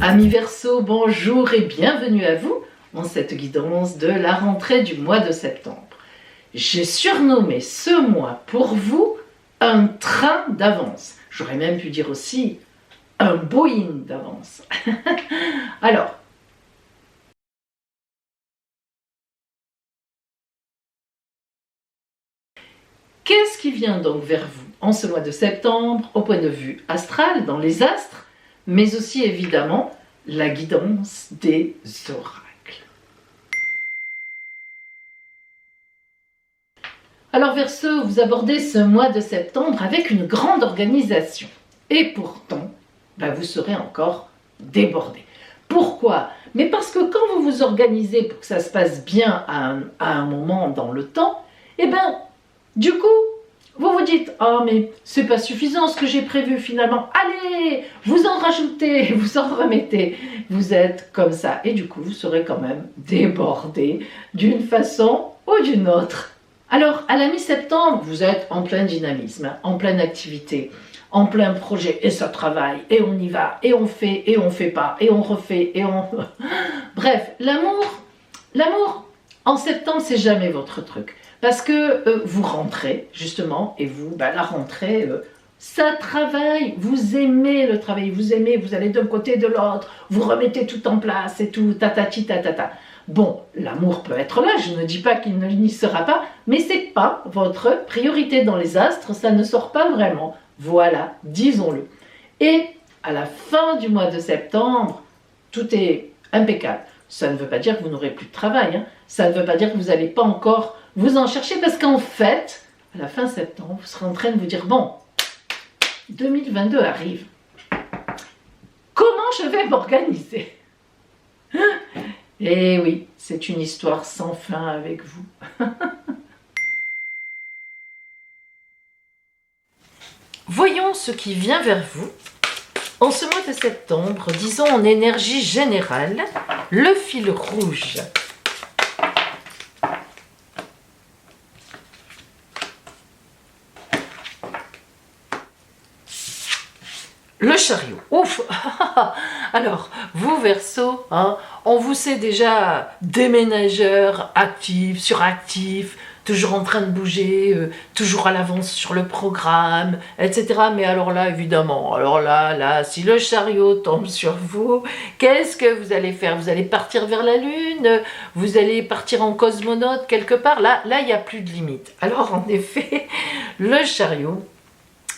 Amis Verseau, bonjour et bienvenue à vous dans cette guidance de la rentrée du mois de septembre. J'ai surnommé ce mois pour vous un train d'avance. J'aurais même pu dire aussi un Boeing d'avance. Alors, qu'est-ce qui vient donc vers vous en ce mois de septembre au point de vue astral, dans les astres, mais aussi évidemment la guidance des oracles. Alors Verseau, vous abordez ce mois de septembre avec une grande organisation et pourtant, vous serez encore débordé. Pourquoi? Mais parce que quand vous vous organisez pour que ça se passe bien à un moment dans le temps, du coup, vous vous dites « Ah, mais c'est pas suffisant ce que j'ai prévu finalement. Allez, vous en rajoutez, vous en remettez. » Vous êtes comme ça. Et du coup, vous serez quand même débordé d'une façon ou d'une autre. Alors, à la mi-septembre, vous êtes en plein dynamisme, en pleine activité, en plein projet. Et ça travaille, et on y va, et on fait pas, et on refait, et on... Bref, l'amour, en septembre, c'est jamais votre truc. Parce que vous rentrez, justement, et vous, la rentrée, ça travaille, vous aimez le travail, vous aimez, vous allez d'un côté de l'autre, vous remettez tout en place et tout, tatati tatata. Bon, l'amour peut être là, je ne dis pas qu'il n'y sera pas, mais c'est pas votre priorité dans les astres, ça ne sort pas vraiment. Voilà, disons-le. Et à la fin du mois de septembre, tout est impeccable. Ça ne veut pas dire que vous n'aurez plus de travail, hein. Ça ne veut pas dire que vous n'allez pas encore vous en chercher, parce qu'en fait, à la fin septembre, vous serez en train de vous dire, bon, 2022 arrive, comment je vais m'organiser? Eh oui, c'est une histoire sans fin avec vous. Voyons ce qui vient vers vous. En ce mois de septembre, disons en énergie générale, le fil rouge. Le chariot. Ouf. Alors, vous Verseau, on vous sait déjà déménageur, actif, suractif, toujours en train de bouger, toujours à l'avance sur le programme, etc. Mais alors là, évidemment, si le chariot tombe sur vous, qu'est-ce que vous allez faire? Vous allez partir vers la Lune? Vous allez partir en cosmonaute quelque part? Là, il n'y a plus de limite. Alors, en effet, le chariot,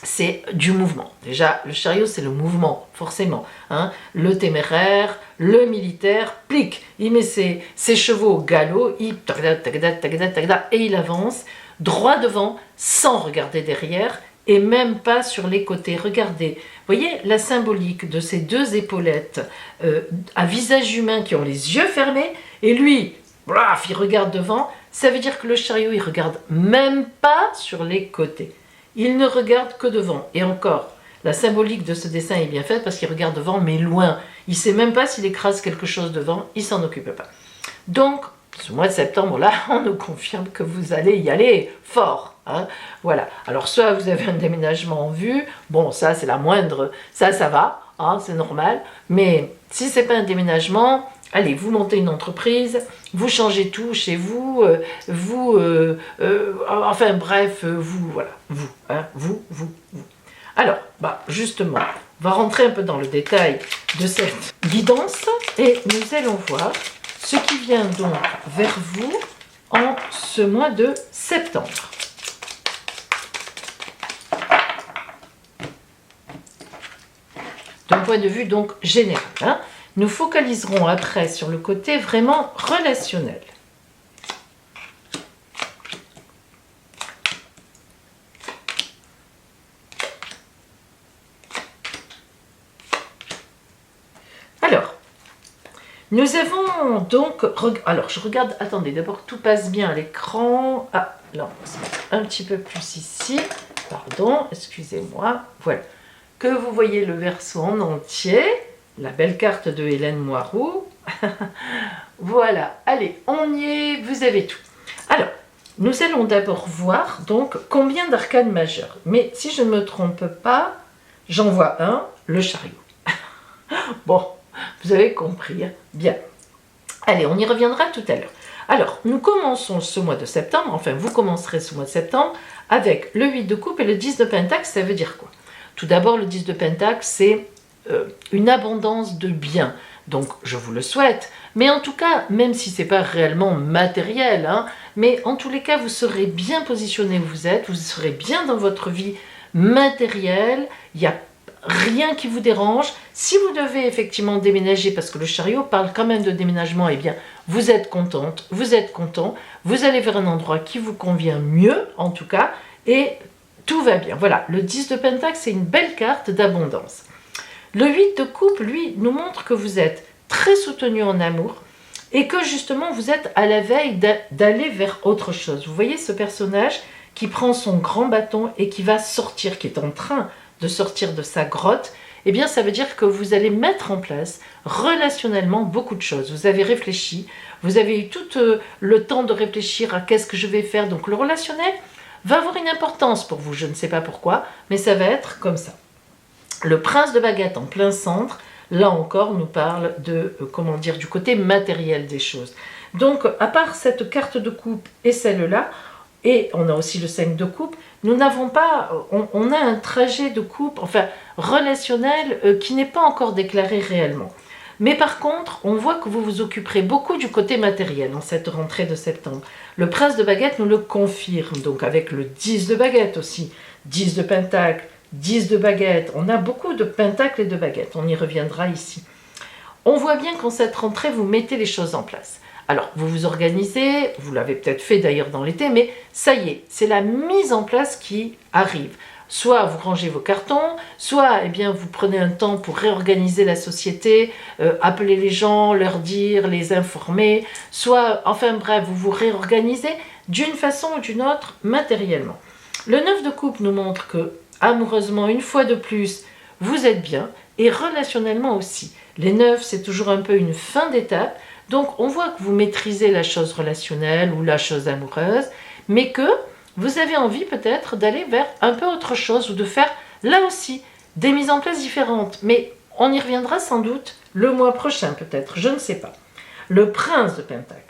c'est du mouvement. Déjà, le chariot, c'est le mouvement, forcément. Le téméraire, le militaire, plique. Il met ses chevaux au galop, et il avance droit devant, sans regarder derrière, et même pas sur les côtés. Regardez, voyez la symbolique de ces deux épaulettes à visage humain qui ont les yeux fermés, et lui, bref, il regarde devant. Ça veut dire que le chariot, il regarde même pas sur les côtés. Il ne regarde que devant. Et encore, la symbolique de ce dessin est bien faite parce qu'il regarde devant, mais loin. Il ne sait même pas s'il écrase quelque chose devant, il ne s'en occupe pas. Donc, ce mois de septembre, là, on nous confirme que vous allez y aller fort. Voilà. Alors, soit vous avez un déménagement en vue, bon, ça, c'est la moindre, ça va, c'est normal. Mais si ce n'est pas un déménagement... Allez, vous montez une entreprise, vous changez tout chez vous, enfin bref, voilà, vous. Alors, justement, on va rentrer un peu dans le détail de cette guidance et nous allons voir ce qui vient donc vers vous en ce mois de septembre. D'un point de vue donc général, nous focaliserons après sur le côté vraiment relationnel. Alors, nous avons donc... Alors, je regarde... Attendez, d'abord que tout passe bien à l'écran. Ah, là, on va se mettre un petit peu plus ici. Pardon, excusez-moi. Voilà. Que vous voyez le Verseau en entier. La belle carte de Hélène Moiroux. Voilà, allez, on y est, vous avez tout. Alors, nous allons d'abord voir donc combien d'arcanes majeures. Mais si je ne me trompe pas, j'en vois un, le chariot. Bon, vous avez compris, hein? Bien. Allez, on y reviendra tout à l'heure. Alors, nous commençons ce mois de septembre, enfin vous commencerez ce mois de septembre, avec le 8 de coupe et le 10 de pentacle. Ça veut dire quoi? Tout d'abord, le 10 de pentacle, c'est une abondance de biens. Donc, je vous le souhaite. Mais en tout cas, même si ce n'est pas réellement matériel, hein, mais en tous les cas, vous serez bien positionné où vous êtes, vous serez bien dans votre vie matérielle, il n'y a rien qui vous dérange. Si vous devez effectivement déménager, parce que le chariot parle quand même de déménagement, eh bien, vous êtes contente, vous êtes content, vous allez vers un endroit qui vous convient mieux, en tout cas, et tout va bien. Voilà, le 10 de pentacle, c'est une belle carte d'abondance. Le 8 de coupe, lui, nous montre que vous êtes très soutenu en amour et que justement, vous êtes à la veille d'aller vers autre chose. Vous voyez ce personnage qui prend son grand bâton et qui va sortir, qui est en train de sortir de sa grotte, eh bien ça veut dire que vous allez mettre en place relationnellement beaucoup de choses. Vous avez réfléchi, vous avez eu tout le temps de réfléchir à qu'est-ce que je vais faire. Donc le relationnel va avoir une importance pour vous, je ne sais pas pourquoi, mais ça va être comme ça. Le prince de baguette en plein centre, là encore nous parle de, comment dire, du côté matériel des choses. Donc à part cette carte de coupe et celle-là, et on a aussi le 5 de coupe, nous n'avons pas, on a un trajet de coupe, enfin relationnel, qui n'est pas encore déclaré réellement. Mais par contre, on voit que vous vous occuperez beaucoup du côté matériel en cette rentrée de septembre. Le prince de baguette nous le confirme, donc avec le 10 de baguette aussi, 10 de pentacle, 10 de baguette, on a beaucoup de pentacles et de baguettes, on y reviendra ici. On voit bien qu'en cette rentrée, vous mettez les choses en place. Alors, vous vous organisez, vous l'avez peut-être fait d'ailleurs dans l'été, mais ça y est, c'est la mise en place qui arrive. Soit vous rangez vos cartons, soit eh bien, vous prenez un temps pour réorganiser la société, appeler les gens, leur dire, les informer, soit, enfin bref, vous vous réorganisez d'une façon ou d'une autre matériellement. Le 9 de coupe nous montre que, amoureusement, une fois de plus, vous êtes bien, et relationnellement aussi. Les 9, c'est toujours un peu une fin d'étape. Donc, on voit que vous maîtrisez la chose relationnelle ou la chose amoureuse, mais que vous avez envie peut-être d'aller vers un peu autre chose ou de faire, là aussi, des mises en place différentes. Mais on y reviendra sans doute le mois prochain peut-être, je ne sais pas. Le prince de pentacle,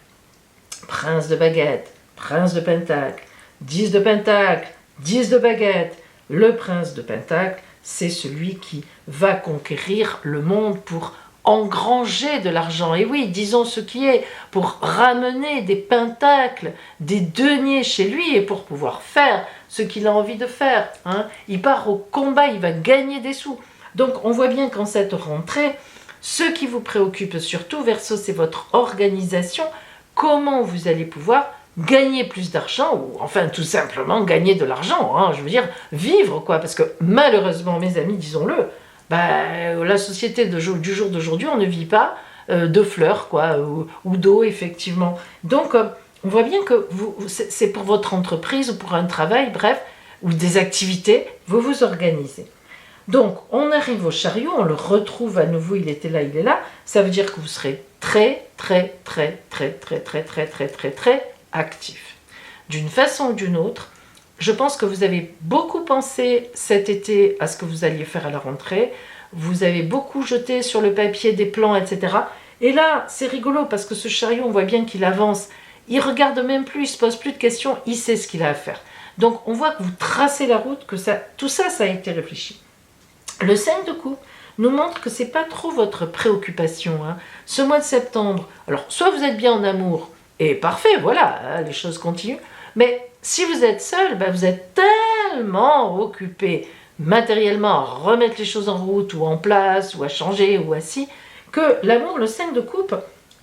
prince de baguette, prince de pentacle, 10 de pentacle, 10 de baguette. Le prince de pentacle, c'est celui qui va conquérir le monde pour engranger de l'argent. Et oui, disons ce qui est, pour ramener des pentacles, des deniers chez lui et pour pouvoir faire ce qu'il a envie de faire. Hein. Il part au combat, il va gagner des sous. Donc on voit bien qu'en cette rentrée, ce qui vous préoccupe surtout, Verseau, c'est votre organisation, comment vous allez pouvoir gagner plus d'argent, ou enfin tout simplement gagner de l'argent, hein, je veux dire vivre quoi, parce que malheureusement mes amis, disons-le, la société du jour d'aujourd'hui, on ne vit pas de fleurs quoi, ou d'eau effectivement. Donc on voit bien que c'est pour votre entreprise ou pour un travail, bref, ou des activités, vous vous organisez. Donc on arrive au chariot, on le retrouve à nouveau, il était là, il est là, ça veut dire que vous serez très actif. D'une façon ou d'une autre, je pense que vous avez beaucoup pensé cet été à ce que vous alliez faire à la rentrée, vous avez beaucoup jeté sur le papier des plans, etc. Et là, c'est rigolo parce que ce chariot, on voit bien qu'il avance, il regarde même plus, il se pose plus de questions, il sait ce qu'il a à faire. Donc on voit que vous tracez la route, que tout ça, ça a été réfléchi. Le 5 de coupe nous montre que c'est pas trop votre préoccupation. Hein. Ce mois de septembre, alors soit vous êtes bien en amour, et parfait, voilà, hein, les choses continuent, mais si vous êtes seul, vous êtes tellement occupé matériellement à remettre les choses en route, ou en place, ou à changer, ou assis, que l'amour, le 5 de coupe,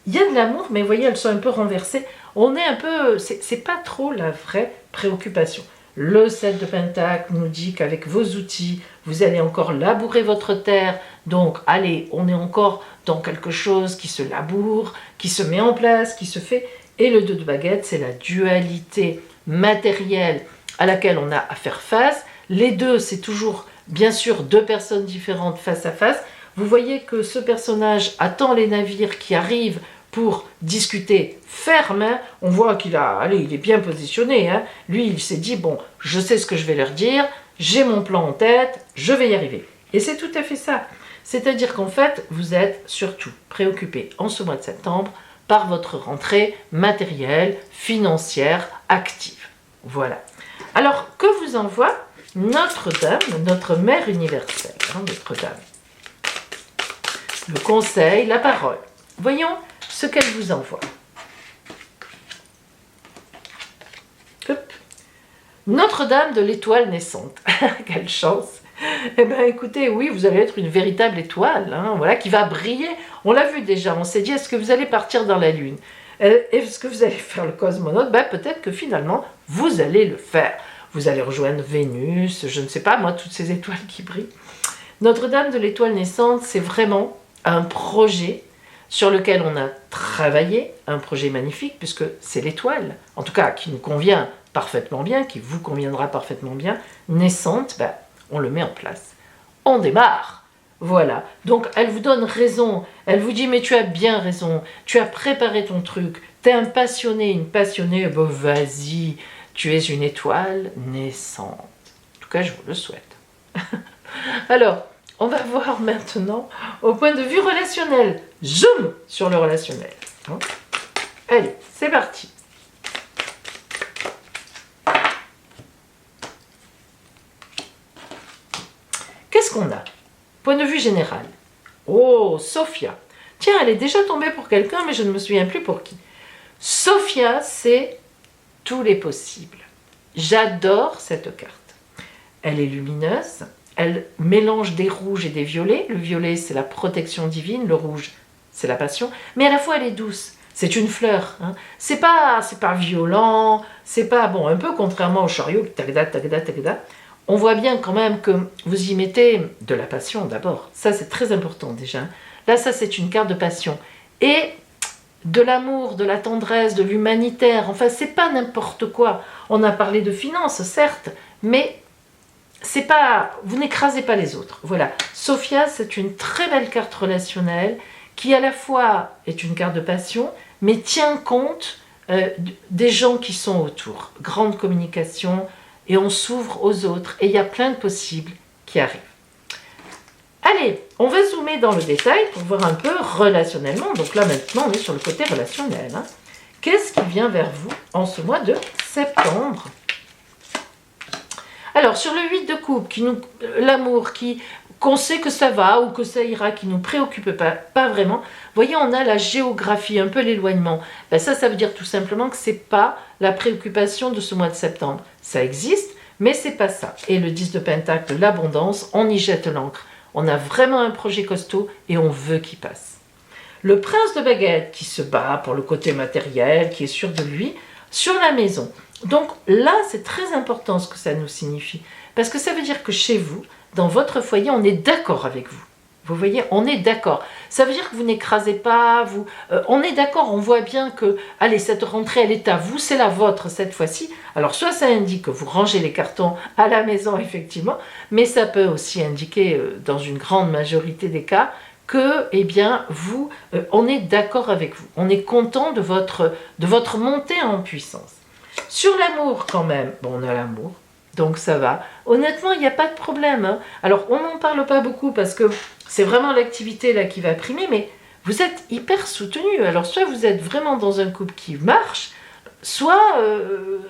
il y a de l'amour, mais vous voyez, elles sont un peu renversées, on est un peu, c'est pas trop la vraie préoccupation. Le 7 de pentacle nous dit qu'avec vos outils, vous allez encore labourer votre terre. Donc, allez, on est encore dans quelque chose qui se laboure, qui se met en place, qui se fait. Et le 2 de baguette, c'est la dualité matérielle à laquelle on a à faire face. Les deux, c'est toujours, bien sûr, deux personnes différentes face à face. Vous voyez que ce personnage attend les navires qui arrivent pour discuter ferme. Hein. On voit qu'il il est bien positionné. Hein. Lui, il s'est dit, bon, je sais ce que je vais leur dire, j'ai mon plan en tête, je vais y arriver. Et c'est tout à fait ça. C'est-à-dire qu'en fait, vous êtes surtout préoccupé en ce mois de septembre par votre rentrée matérielle, financière, active. Voilà. Alors, que vous envoie Notre-Dame, notre Mère universelle, hein, Notre-Dame? Le conseil, la parole. Voyons ce qu'elle vous envoie. Hop. Notre-Dame de l'étoile naissante. Quelle chance! Eh bien, écoutez, oui, vous allez être une véritable étoile, hein, voilà, qui va briller. On l'a vu déjà, on s'est dit, est-ce que vous allez partir dans la Lune? Est-ce que vous allez faire le cosmonaute? Ben, peut-être que finalement, vous allez le faire. Vous allez rejoindre Vénus, je ne sais pas, moi, toutes ces étoiles qui brillent. Notre-Dame de l'étoile naissante, c'est vraiment un projet sur lequel on a travaillé, un projet magnifique, puisque c'est l'étoile, en tout cas, qui nous convient parfaitement bien, qui vous conviendra parfaitement bien, naissante, ben, on le met en place. On démarre. Voilà. Donc, elle vous donne raison. Elle vous dit, mais tu as bien raison. Tu as préparé ton truc. Tu es un passionné, une passionnée. Bon, vas-y. Tu es une étoile naissante. En tout cas, je vous le souhaite. Alors, on va voir maintenant au point de vue relationnel. Zoom sur le relationnel. Allez, c'est parti. Qu'est-ce qu'on a? Point de vue général. Oh, Sophia. Tiens, elle est déjà tombée pour quelqu'un, mais je ne me souviens plus pour qui. Sophia, c'est tous les possibles. J'adore cette carte. Elle est lumineuse, elle mélange des rouges et des violets. Le violet, c'est la protection divine, le rouge, c'est la passion. Mais à la fois, elle est douce. C'est une fleur. Hein. C'est pas violent, c'est pas, bon, un peu contrairement au chariot, tagda, tagda, tagda. On voit bien quand même que vous y mettez de la passion d'abord. Ça, c'est très important déjà. Là, ça, c'est une carte de passion. Et de l'amour, de la tendresse, de l'humanitaire. Enfin, c'est pas n'importe quoi. On a parlé de finances, certes, mais c'est pas, vous n'écrasez pas les autres. Voilà. Sophia, c'est une très belle carte relationnelle qui, à la fois, est une carte de passion, mais tient compte des gens qui sont autour. Grande communication, et on s'ouvre aux autres, et il y a plein de possibles qui arrivent. Allez, on va zoomer dans le détail pour voir un peu relationnellement. Donc là, maintenant, on est sur le côté relationnel. Hein. Qu'est-ce qui vient vers vous en ce mois de septembre? Alors, sur le 8 de coupe, l'amour, qu'on sait que ça va ou que ça ira, qui ne nous préoccupe pas vraiment, vous voyez, on a la géographie, un peu l'éloignement. Ben ça veut dire tout simplement que ce n'est pas la préoccupation de ce mois de septembre. Ça existe, mais ce n'est pas ça. Et le 10 de Pentacle, l'abondance, on y jette l'encre. On a vraiment un projet costaud et on veut qu'il passe. Le prince de baguette qui se bat pour le côté matériel, qui est sûr de lui, sur la maison. Donc là, c'est très important ce que ça nous signifie. Parce que ça veut dire que chez vous, dans votre foyer, on est d'accord avec vous. Vous voyez, on est d'accord. Ça veut dire que vous n'écrasez pas, on est d'accord, on voit bien que, allez, cette rentrée, elle est à vous, c'est la vôtre cette fois-ci. Alors, soit ça indique que vous rangez les cartons à la maison, effectivement, mais ça peut aussi indiquer, dans une grande majorité des cas, que, eh bien, on est d'accord avec vous. On est content de votre montée en puissance. Sur l'amour, quand même, bon, on a l'amour. Donc ça va. Honnêtement, il n'y a pas de problème. Hein. Alors, on n'en parle pas beaucoup parce que c'est vraiment l'activité là qui va primer, mais vous êtes hyper soutenu. Alors, soit vous êtes vraiment dans un couple qui marche, soit...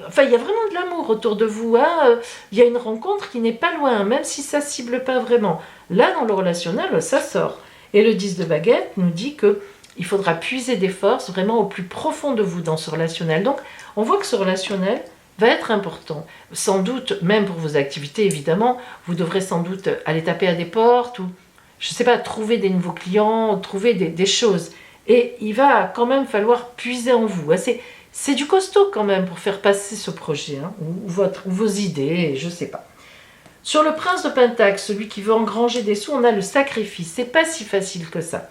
enfin, il y a vraiment de l'amour autour de vous. Hein. Il y a une rencontre qui n'est pas loin, même si ça ne cible pas vraiment. Là, dans le relationnel, ça sort. Et le 10 de baguette nous dit qu'il faudra puiser des forces vraiment au plus profond de vous dans ce relationnel. Donc, on voit que ce relationnel va être important. Sans doute, même pour vos activités, évidemment, vous devrez sans doute aller taper à des portes ou, je ne sais pas, trouver des nouveaux clients, trouver des choses. Et il va quand même falloir puiser en vous. C'est du costaud quand même pour faire passer ce projet, hein, ou vos idées, je ne sais pas. Sur le prince de Pentacle, celui qui veut engranger des sous, on a le sacrifice. C'est pas si facile que ça.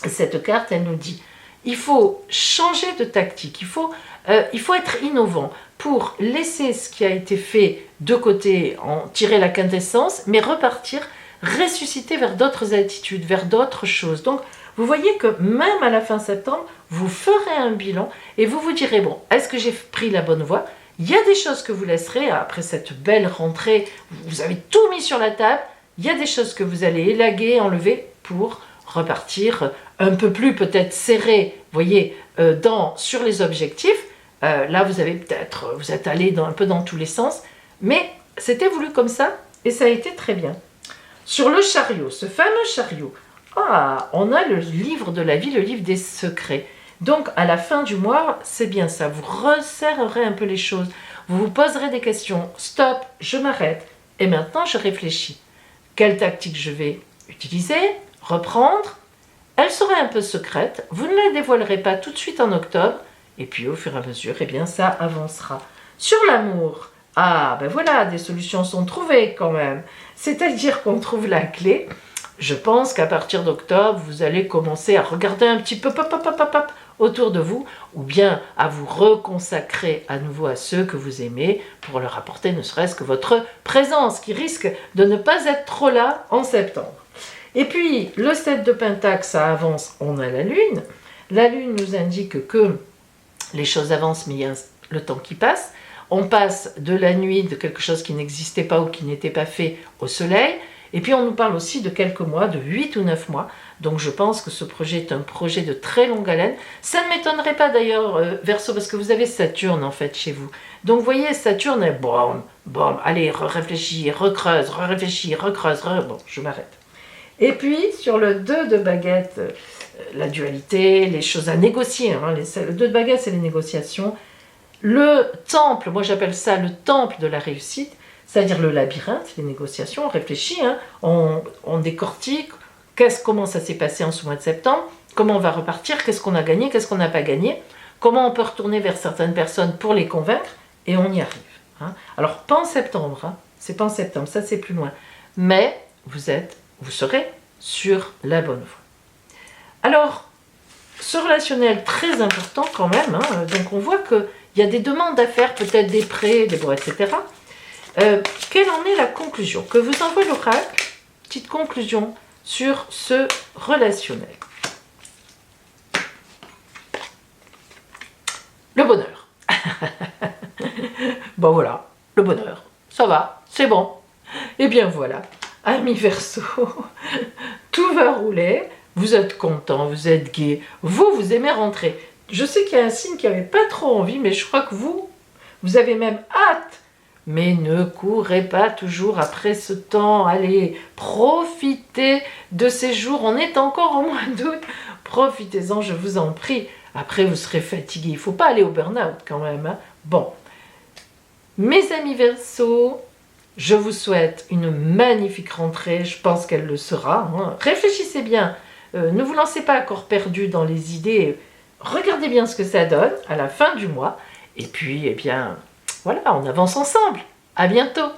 Cette carte, elle nous dit, il faut changer de tactique, il faut être innovant pour laisser ce qui a été fait de côté, en tirer la quintessence, mais repartir, ressusciter vers d'autres attitudes, vers d'autres choses. Donc, vous voyez que même à la fin septembre, vous ferez un bilan et vous vous direz, bon, est-ce que j'ai pris la bonne voie? Il y a des choses que vous laisserez après cette belle rentrée, vous avez tout mis sur la table, il y a des choses que vous allez élaguer, enlever pour repartir un peu plus peut-être serré, vous voyez, sur les objectifs. Là, vous êtes allé un peu dans tous les sens, mais c'était voulu comme ça et ça a été très bien. Sur le chariot, ce fameux chariot, on a le livre de la vie, le livre des secrets. Donc, à la fin du mois, c'est bien ça, vous resserrerez un peu les choses, vous vous poserez des questions, stop, je m'arrête, et maintenant je réfléchis. Quelle tactique je vais utiliser, reprendre? Elle sera un peu secrète, vous ne la dévoilerez pas tout de suite en octobre, et puis au fur et à mesure, eh bien ça avancera. Sur l'amour, ben voilà, des solutions sont trouvées quand même, c'est-à-dire qu'on trouve la clé. Je pense qu'à partir d'octobre, vous allez commencer à regarder un petit peu autour de vous, ou bien à vous reconsacrer à nouveau à ceux que vous aimez pour leur apporter ne serait-ce que votre présence, qui risque de ne pas être trop là en septembre. Et puis, le 7 de Pentacle, ça avance, on a la Lune. La Lune nous indique que les choses avancent, mais il y a le temps qui passe. On passe de la nuit, de quelque chose qui n'existait pas ou qui n'était pas fait, au soleil. Et puis on nous parle aussi de quelques mois, de 8 ou 9 mois. Donc je pense que ce projet est un projet de très longue haleine. Ça ne m'étonnerait pas d'ailleurs, Verseau, parce que vous avez Saturne en fait chez vous. Donc vous voyez, Saturne est bon, allez, réfléchis, recreuse, réfléchis, recreuse, bon, je m'arrête. Et puis sur le 2 de baguette, la dualité, les choses à négocier. Le 2 de baguette, c'est les négociations. Le temple, moi j'appelle ça le temple de la réussite. C'est-à-dire le labyrinthe, les négociations, on réfléchit, on décortique, comment ça s'est passé en ce mois de septembre, comment on va repartir, qu'est-ce qu'on a gagné, qu'est-ce qu'on n'a pas gagné, comment on peut retourner vers certaines personnes pour les convaincre, et on y arrive. Alors, pas en septembre, c'est pas en septembre, ça c'est plus loin, mais vous serez sur la bonne voie. Alors, ce relationnel très important quand même, donc on voit qu'il y a des demandes à faire, peut-être des prêts, des bons, etc., quelle en est la conclusion? Que vous envoie l'oracle, petite conclusion sur ce relationnel. Le bonheur. Bon voilà, le bonheur, ça va, c'est bon. Et bien voilà, amis Verseau, tout va rouler, vous êtes content, vous êtes gai, vous aimez rentrer. Je sais qu'il y a un signe qui n'avait pas trop envie, mais je crois que vous avez même hâte. Mais ne courez pas toujours après ce temps. Allez, profitez de ces jours. On est encore au mois d'août. Profitez-en, je vous en prie. Après, vous serez fatigué. Il ne faut pas aller au burn-out quand même. Bon. Mes amis Verseau, je vous souhaite une magnifique rentrée. Je pense qu'elle le sera. Réfléchissez bien. Ne vous lancez pas à corps perdu dans les idées. Regardez bien ce que ça donne à la fin du mois. Et puis, eh bien... voilà, on avance ensemble. À bientôt.